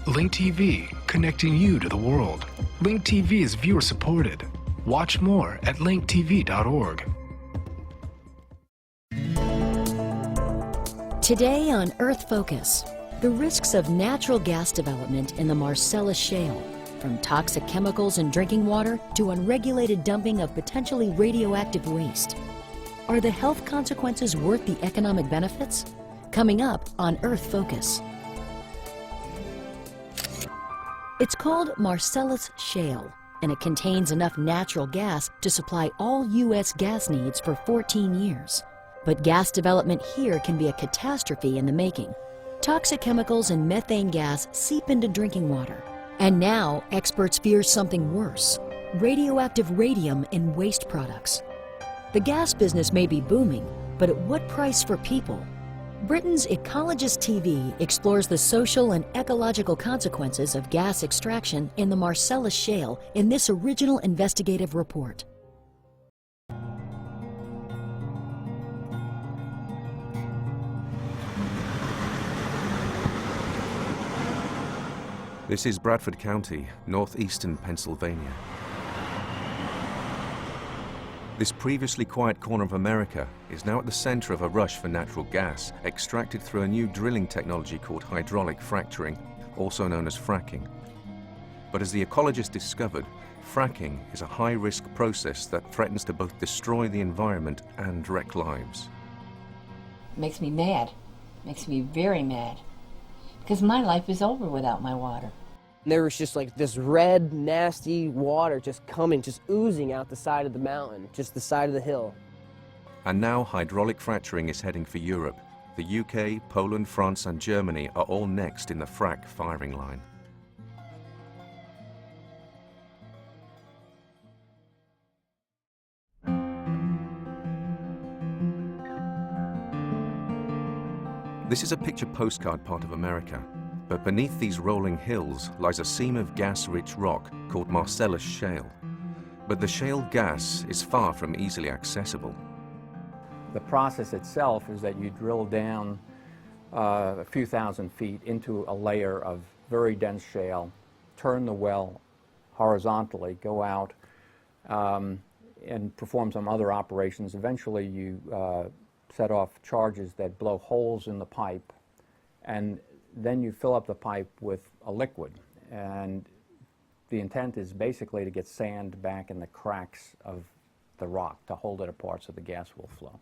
Link TV, connecting you to the world. Link TV is viewer supported. Watch more at linktv.org. Today on Earth Focus, the risks of natural gas development in the Marcellus Shale, from toxic chemicals in drinking water to unregulated dumping of potentially radioactive waste. Are the health consequences worth the economic benefits? Coming up on Earth Focus. It's called Marcellus Shale, and it contains enough natural gas to supply all U.S. gas needs for 14 years. But gas development here can be a catastrophe in the making. Toxic chemicals and methane gas seep into drinking water. And now, experts fear something worse: radioactive radium in waste products. The gas business may be booming, but at what price for people? Britain's Ecologist TV explores the social and ecological consequences of gas extraction in the Marcellus Shale in this original investigative report. This is Bradford County, northeastern Pennsylvania. This previously quiet corner of America is now at the center of a rush for natural gas extracted through a new drilling technology called hydraulic fracturing, also known as fracking. But as the ecologist discovered, fracking is a high-risk process that threatens to both destroy the environment and wreck lives. It makes me mad. It makes me very mad. Because my life is over without my water. There was just like this red, nasty water just coming, just oozing out the side of the mountain, just the side of the hill. And now hydraulic fracturing is heading for Europe. The UK, Poland, France and Germany are all next in the frack firing line. This is a picture postcard part of America. But beneath these rolling hills lies a seam of gas-rich rock called Marcellus Shale. But the shale gas is far from easily accessible. The process itself is that you drill down a few thousand feet into a layer of very dense shale, turn the well horizontally, go out and perform some other operations. Eventually you set off charges that blow holes in the pipe, and then you fill up the pipe with a liquid, and the intent is basically to get sand back in the cracks of the rock to hold it apart so the gas will flow.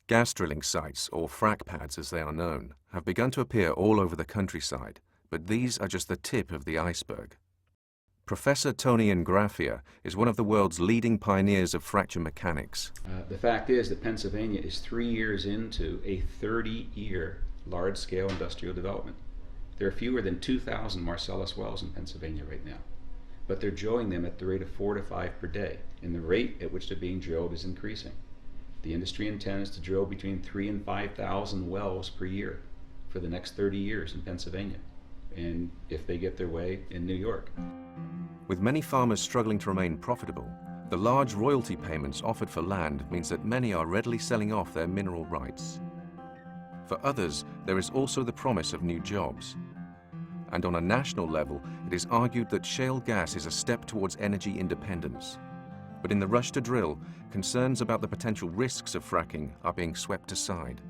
Gas drilling sites, or frack pads as they are known, have begun to appear all over the countryside, but these are just the tip of the iceberg. Professor Tony Ingraffia is one of the world's leading pioneers of fracture mechanics. The fact is that Pennsylvania is 3 years into a 30-year large-scale industrial development. There are fewer than 2,000 Marcellus wells in Pennsylvania right now, but they're drilling them at the rate of 4 to 5 per day, and the rate at which they're being drilled is increasing. The industry intends to drill between 3,000 and 5,000 wells per year for the next 30 years in Pennsylvania, and if they get their way, in New York. With many farmers struggling to remain profitable, the large royalty payments offered for land means that many are readily selling off their mineral rights. For others, there is also the promise of new jobs. And on a national level, it is argued that shale gas is a step towards energy independence. But in the rush to drill, concerns about the potential risks of fracking are being swept aside.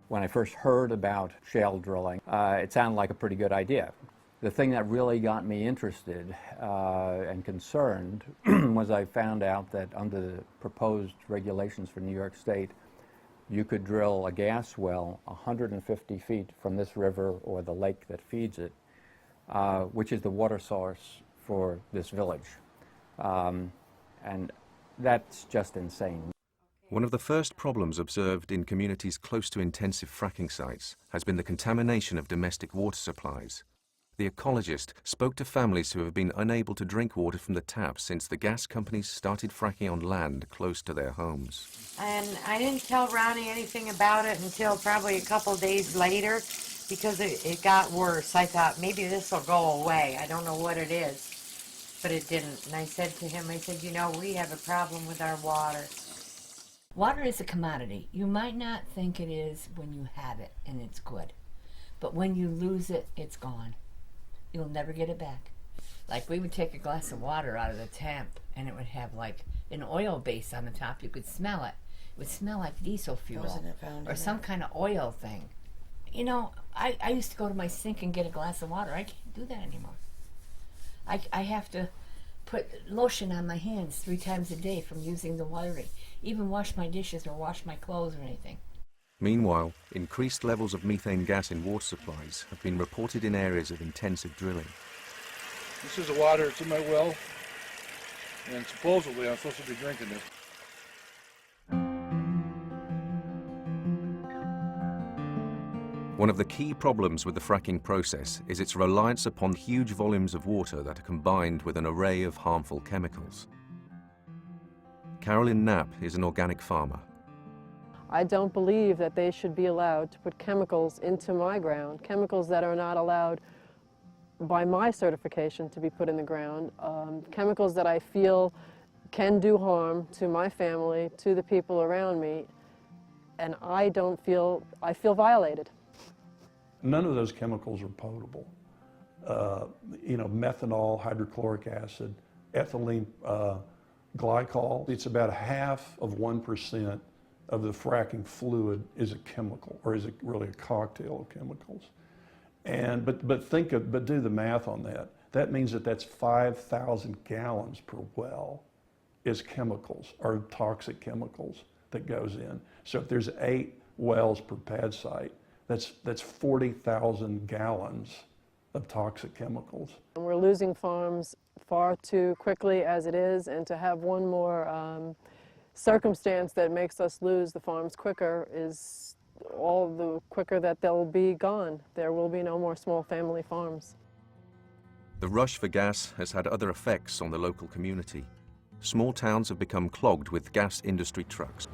When I first heard about shale drilling, it sounded like a pretty good idea. The thing that really got me interested and concerned was I found out that under the proposed regulations for New York State, you could drill a gas well 150 feet from this river or the lake that feeds it, which is the water source for this village. And that's just insane. One of the first problems observed in communities close to intensive fracking sites has been the contamination of domestic water supplies. The ecologist spoke to families who have been unable to drink water from the tap since the gas companies started fracking on land close to their homes. And I didn't tell Ronnie anything about it until probably a couple days later, because it got worse. I thought maybe this will go away. I don't know what it is, but it didn't. And I said to him, I said, you know, we have a problem with our water. Water is a commodity. You might not think it is when you have it and it's good. But when you lose it, it's gone. You'll never get it back. Like, we would take a glass of water out of the tap, and it would have like an oil base on the top. You could smell it. It would smell like diesel fuel or some kind of oil thing. You know, I used to go to my sink and get a glass of water. I can't do that anymore. I have to put lotion on my hands 3 times a day from using the wiring. Even wash my dishes or wash my clothes or anything. Meanwhile, increased levels of methane gas in water supplies have been reported in areas of intensive drilling. This is the water that's in my well, and supposedly I'm supposed to be drinking it. One of the key problems with the fracking process is its reliance upon huge volumes of water that are combined with an array of harmful chemicals. Carolyn Knapp is an organic farmer. I don't believe that they should be allowed to put chemicals into my ground, chemicals that are not allowed by my certification to be put in the ground, chemicals that I feel can do harm to my family, to the people around me, and I feel violated. None of those chemicals are potable. You know, methanol, hydrochloric acid, ethylene glycol, it's about 1/2% of the fracking fluid is a chemical, or is it really a cocktail of chemicals? And but do the math on that. That means that's 5,000 gallons per well is chemicals, or toxic chemicals that goes in. So if there's 8 wells per pad site, that's 40,000 gallons of toxic chemicals. And we're losing farms far too quickly as it is, and to have one more circumstance that makes us lose the farms quicker is all the quicker that they'll be gone. There will be no more small family farms. The rush for gas has had other effects on the local community. Small towns have become clogged with gas industry trucks.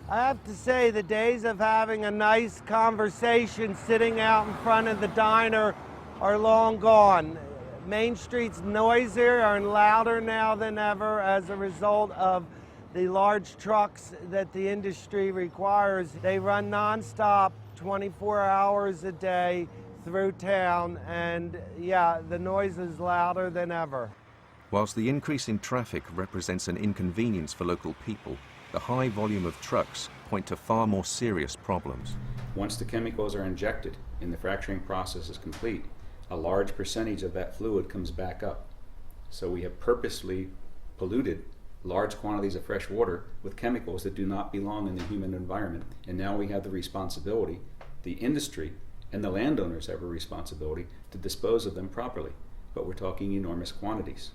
I have to say, the days of having a nice conversation sitting out in front of the diner are long gone. Main Street's noisier and louder now than ever as a result of the large trucks that the industry requires. They run nonstop 24 hours a day through town, and yeah, the noise is louder than ever. Whilst the increase in traffic represents an inconvenience for local people, the high volume of trucks point to far more serious problems. Once the chemicals are injected and the fracturing process is complete, a large percentage of that fluid comes back up. So we have purposely polluted large quantities of fresh water with chemicals that do not belong in the human environment. And now we have the responsibility, the industry and the landowners have a responsibility to dispose of them properly. But we're talking enormous quantities.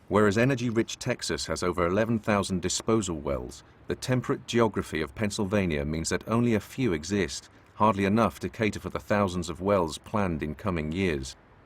Whereas energy-rich Texas has over 11,000 disposal wells, the temperate geography of Pennsylvania means that only a few exist, hardly enough to cater for the thousands of wells planned in coming years.